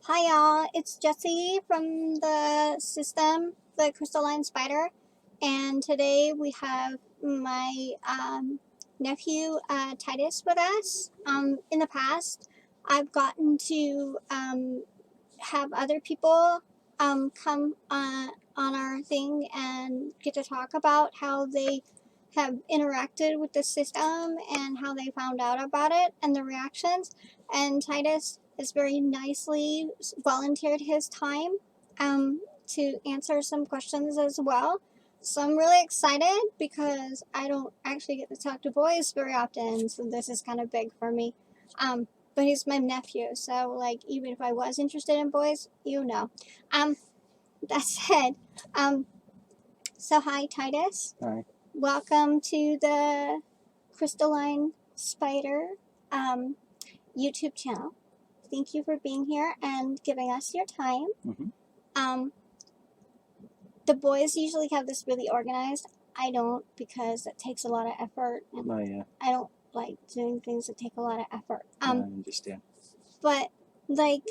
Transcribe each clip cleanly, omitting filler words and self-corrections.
Hi y'all, it's Jessy from the system, the Crystaline spider, and today we have my nephew Titus with us. In the past, I've gotten to have other people come on our thing and get to talk about how they have interacted with the system and how they found out about it and the reactions. And Titus has very nicely volunteered his time to answer some questions as well. So I'm really excited because I don't actually get to talk to boys very often, so this is kind of big for me. But he's my nephew, so like even if I was interested in boys, you know. That said, so hi Titus. Hi. Welcome to the Crystaline Spider YouTube channel. Thank you for being here and giving us your time. Mm-hmm. The boys usually have this really organized. I don't, because it takes a lot of effort. And Oh, yeah. I don't like doing things that take a lot of effort. I understand. But like,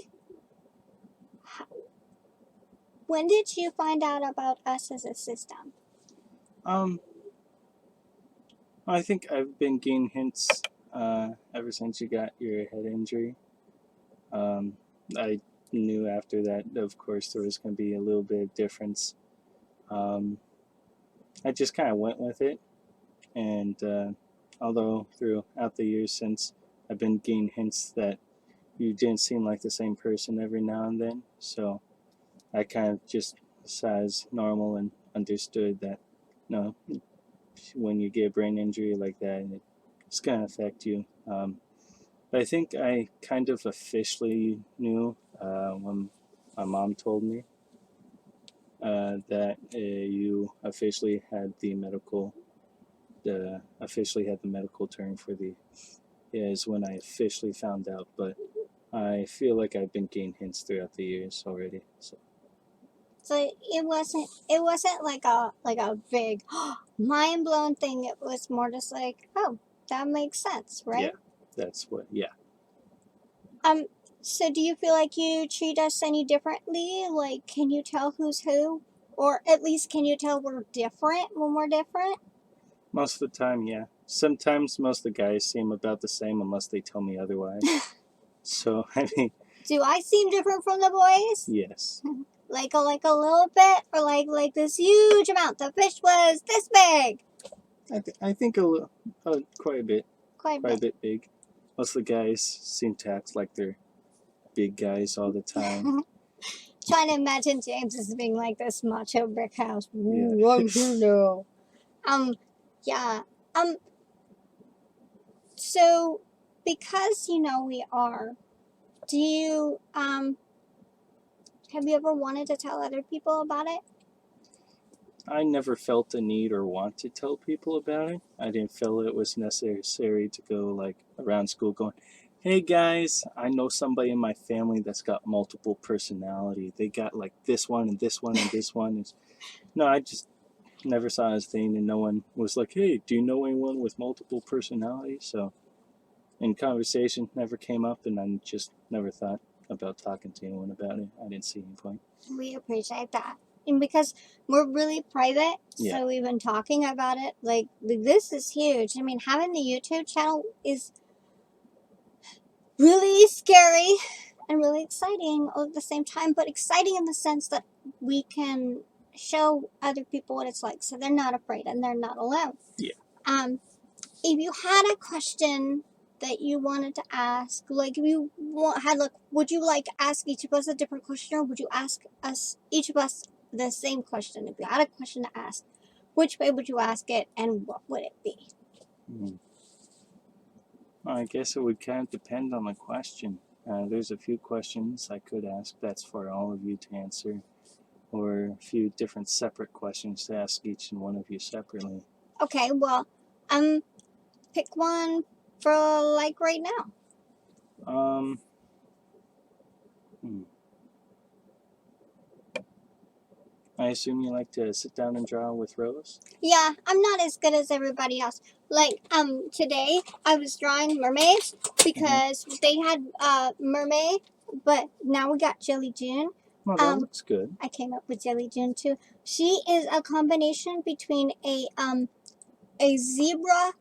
when did you find out about us as a system? I think I've been getting hints ever since you got your head injury. I knew after that, of course, there was going to be a little bit of difference. I just kind of went with it, and although throughout the years since, I've been getting hints that you didn't seem like the same person every now and then, so I kind of just saw as normal and understood that, no, when you get a brain injury like that, it's going to affect you. But I think I kind of officially knew when my mom told me that you officially had the medical term for the is when I officially found out. But I feel like I've been getting hints throughout the years already. So it wasn't like a big mind blown thing. It was more just like, oh, that makes sense, right? Yeah, that's what. Yeah. So do you feel like you treat us any differently? Like, can you tell who's who? Or at least can you tell we're different when we're different? Most of the time, yeah. Sometimes most of the guys seem about the same unless they tell me otherwise. So, I mean, Do I seem different from the boys? yes. Like a little bit, or like this huge amount? The fish was this big. I think quite a bit. Quite a bit big. Most of the guys seem to act like they're big guys all the time. Trying to imagine James as being like this macho brick house. Yeah. Ooh, I'm here now. Yeah. So because you know we are, do you have you ever wanted to tell other people about it? I never felt the need or want to tell people about it. I didn't feel it was necessary to go like around school going, "Hey guys, I know somebody in my family that's got multiple personality. They got like this one and this one and this one." No, I just never saw his thing, and no one was like, "Hey, do you know anyone with multiple personalities?" So, in conversation, never came up, and I just never thought about talking to anyone about it. I didn't see any point. We appreciate that. And because we're really private, Yeah. so we've been talking about it. Like, this is huge. I mean, having the YouTube channel is really scary and really exciting all at the same time, but exciting in the sense that we can show other people what it's like so they're not afraid and they're not alone. Yeah. If you had a question that you wanted to ask, like if you had like, would you like ask each of us a different question, or would you ask us each of us the same question? If you had a question to ask, which way would you ask it and what would it be? Well, I guess it would kind of depend on the question. There's a few questions I could ask that's for all of you to answer, or a few different separate questions to ask each and one of you separately. Okay, well, pick one for like right now. I assume you like to sit down and draw with Rose? Yeah, I'm not as good as everybody else. Like, today I was drawing mermaids because they had mermaid but now we got Jelly June. Well, that looks good. I came up with Jelly June too. She is a combination between a zebra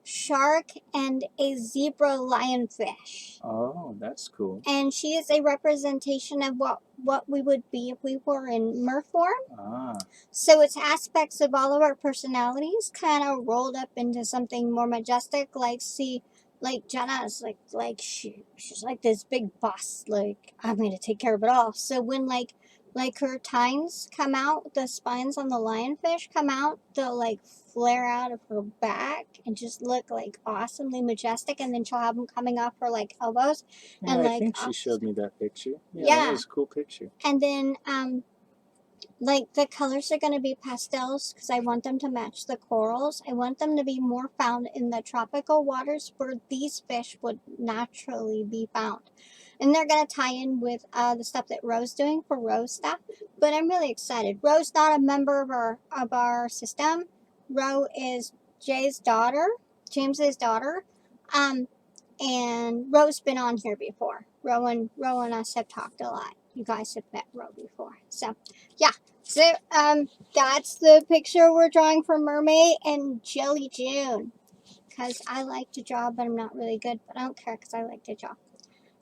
shark and a zebra lionfish. Oh, that's cool. And she is a representation of what we would be if we were in mer form. Ah. So it's aspects of all of our personalities kind of rolled up into something more majestic. Like Jenna's she's like this big boss. Like, I'm going to take care of it all. So when like her tines come out, the spines on the lionfish come out, they'll like flare out of her back and just look like awesomely majestic. And then she'll have them coming off her like elbows. Yeah, And I like think she showed me that picture. Yeah, that was a cool picture. And then like the colors are going to be pastels because I want them to match the corals. I want them to be more found in the tropical waters where these fish would naturally be found. And they're going to tie in with the stuff that Ro's doing for Ro's stuff. But I'm really excited. Ro's not a member of our system. Ro is James's daughter. And Ro's been on here before. Ro and us have talked a lot. You guys have met Ro before. So, yeah. So, that's the picture we're drawing for Mermaid and Jelly June. Because I like to draw, but I'm not really good. But I don't care because I like to draw.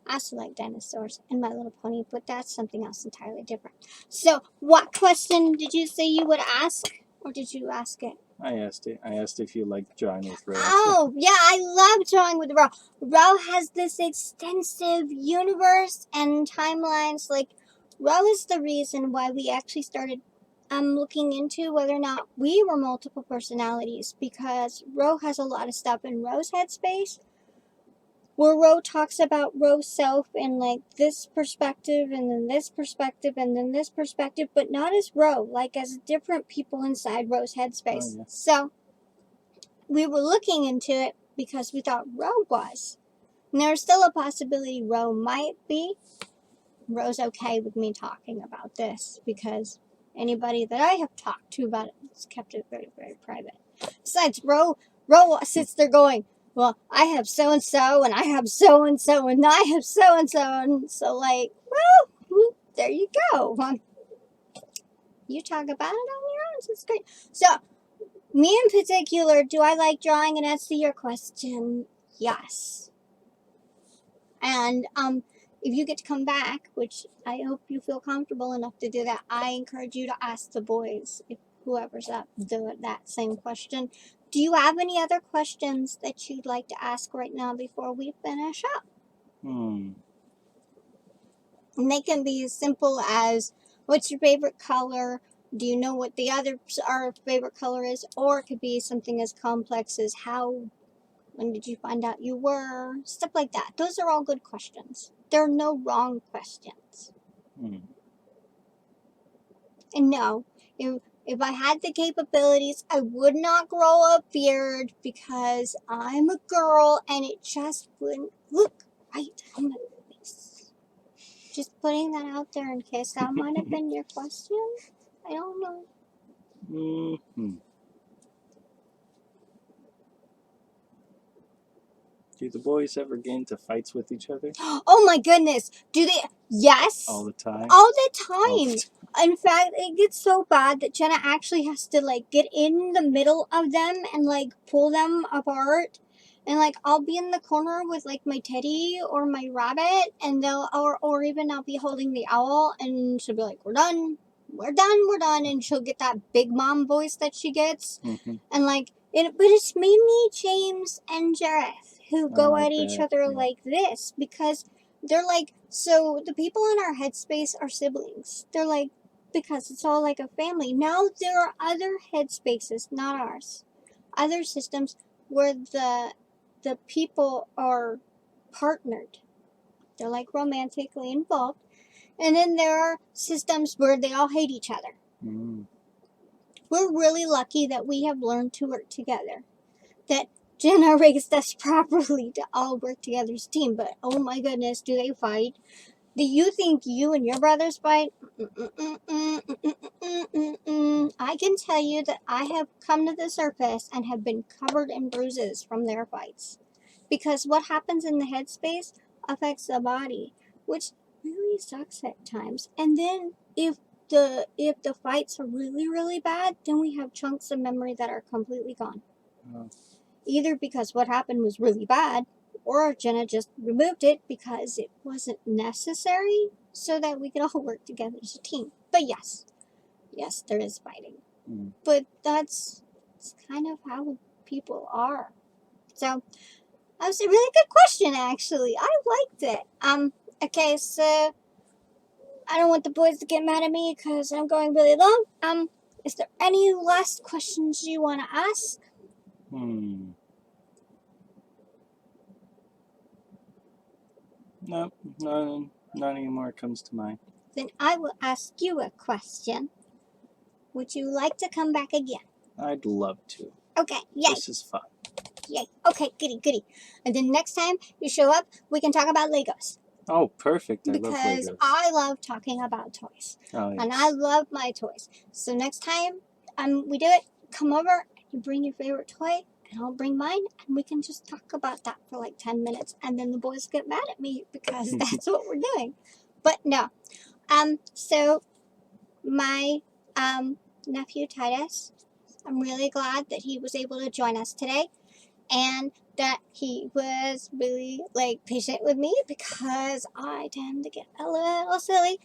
I also like dinosaurs and My Little Pony, but that's something else entirely different. So, what question did you say you would ask? Or did you ask it? I asked it. I asked if you liked drawing with Ro. Oh, yeah, I love drawing with Ro. Ro has this extensive universe and timelines. Like, Ro is the reason why we actually started looking into whether or not we were multiple personalities, because Ro has a lot of stuff in Ro's headspace where Ro talks about Ro's self in like this perspective and then this perspective and then this perspective, but not as Ro, like as different people inside Ro's headspace. Oh, yeah. So we were looking into it because we thought Ro was. And there's still a possibility Ro might be. Ro's okay with me talking about this because anybody that I have talked to about it has kept it very, very private. Besides, Ro sits there going, well, I have so-and-so, and I have so-and-so, and I have so-and-so, and so like, well, there you go. You talk about it on your own, so it's great. So, me in particular, do I like drawing? And answer your question, yes. And if you get to come back, which I hope you feel comfortable enough to do that, I encourage you to ask the boys, if whoever's up, do that same question. Do you have any other questions that you'd like to ask right now before we finish up? And they can be as simple as, what's your favorite color? Do you know what the other our favorite color is? Or it could be something as complex as when did you find out you were? Stuff like that. Those are all good questions. There are no wrong questions. And no, if I had the capabilities, I would not grow a beard because I'm a girl and it just wouldn't look right on my face. Just putting that out there in case that might have been your question. I don't know. Do the boys ever get into fights with each other? Oh my goodness. Do they? Yes. All the time? All the time. In fact, it gets so bad that Jenna actually has to like get in the middle of them and like pull them apart. And like I'll be in the corner with like my teddy or my rabbit, and or even I'll be holding the owl, and she'll be like, "We're done, we're done," and she'll get that big mom voice that she gets, and like but it's mainly James and Jareth who go at each other like this because they're like, so the people in our headspace are siblings. They're like, because it's all like a family. Now there are other headspaces, not ours, other systems where the people are partnered. They're like romantically involved. And then there are systems where they all hate each other. We're really lucky that we have learned to work together. That Jenna raised us properly to all work together as a team. But oh my goodness, do they fight? Do you think you and your brothers fight? I can tell you that I have come to the surface and have been covered in bruises from their fights. Because what happens in the headspace affects the body, which really sucks at times. And then if the fights are really bad, then we have chunks of memory that are completely gone. Oh. Either because what happened was really bad, or Jenna just removed it because it wasn't necessary, so that we could all work together as a team. But yes, there is fighting. But that's kind of how people are. So that was a really good question, actually. I liked it. Okay, so I don't want the boys to get mad at me because I'm going really long. Is there any last questions you want to ask? No, none anymore comes to mind. Then I will ask you a question. Would you like to come back again? I'd love to. Okay, yay. This is fun. Yay. Okay, goody. And then next time you show up, we can talk about Legos. Oh, perfect. I love Because Legos. I love talking about toys. Oh, yes. And I love my toys. So next time we do it, come over, you bring your favorite toy, and I'll bring mine, and we can just talk about that for like 10 minutes. And then the boys get mad at me because that's what we're doing. But no. So my nephew Titus, I'm really glad that he was able to join us today, and that he was really patient with me because I tend to get a little silly.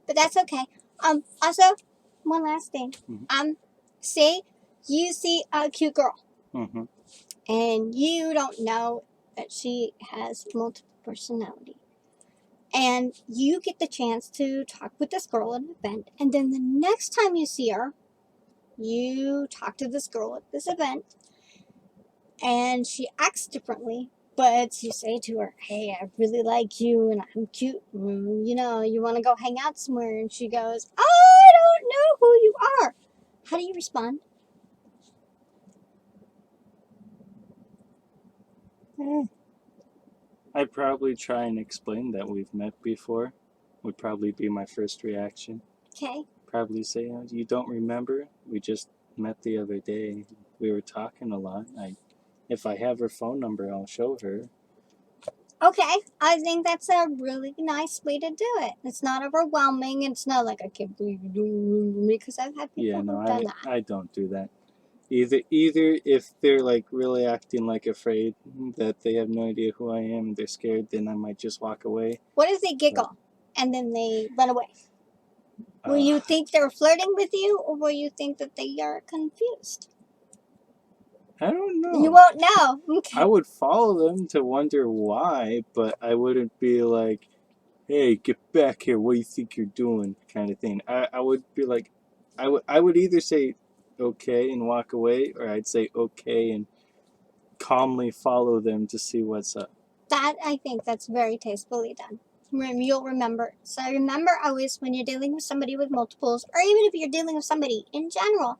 But that's okay. Also, one last thing. Say you see a cute girl, and you don't know that she has multiple personality. And you get the chance to talk with this girl at an event, and then the next time you see her, you talk to this girl at this event, and she acts differently, but you say to her, hey, I really like you, and I'm cute, you want to go hang out somewhere, and she goes, I don't know who you are. How do you respond? I'd probably try and explain that we've met before. Would probably be my first reaction. Okay. Probably say, oh, you don't remember? We just met the other day. We were talking a lot. If I have her phone number, I'll show her. Okay, I think that's a really nice way to do it. It's not overwhelming. It's not like I can't believe you're doing me, because I've had people who've done that. I don't do that. Either if they're really acting afraid that they have no idea who I am and they're scared, then I might just walk away. What if they giggle and then they run away? Will you think they're flirting with you, or will you think that they are confused? I don't know. You won't know. Okay. I would follow them to wonder why, but I wouldn't be like, hey, get back here, what do you think you're doing, kind of thing. I would be like, I would either say okay and walk away, or I'd say okay and calmly follow them to see what's up. I think that's very tastefully done. You'll remember. So remember always, when you're dealing with somebody with multiples, or even if you're dealing with somebody in general,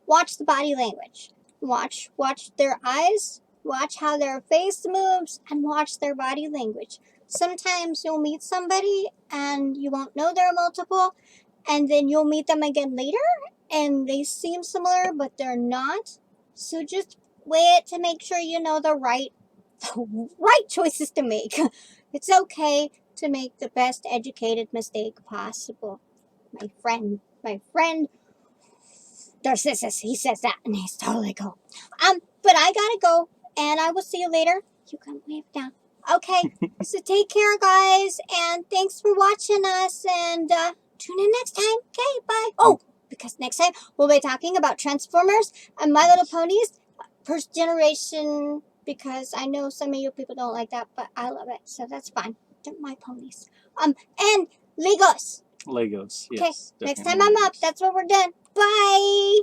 watch the body language. Watch their eyes, watch how their face moves, and watch their body language. Sometimes you'll meet somebody and you won't know they're multiple, and then you'll meet them again later and they seem similar, but they're not. So just weigh it to make sure you know the right choices to make. It's okay to make the best educated mistake possible. My friend Narcissus, he says that, and he's totally cool. But I gotta go, and I will see you later. You can wave now. Okay, so take care, guys, and thanks for watching us, and tune in next time. Okay, bye. Oh, because next time we'll be talking about Transformers and My Little Ponies, first generation, because I know some of you people don't like that, but I love it, so that's fine. They're my ponies. And Legos. Legos, yes. Okay, Definitely next time I'm up, that's what we're doing. Bye.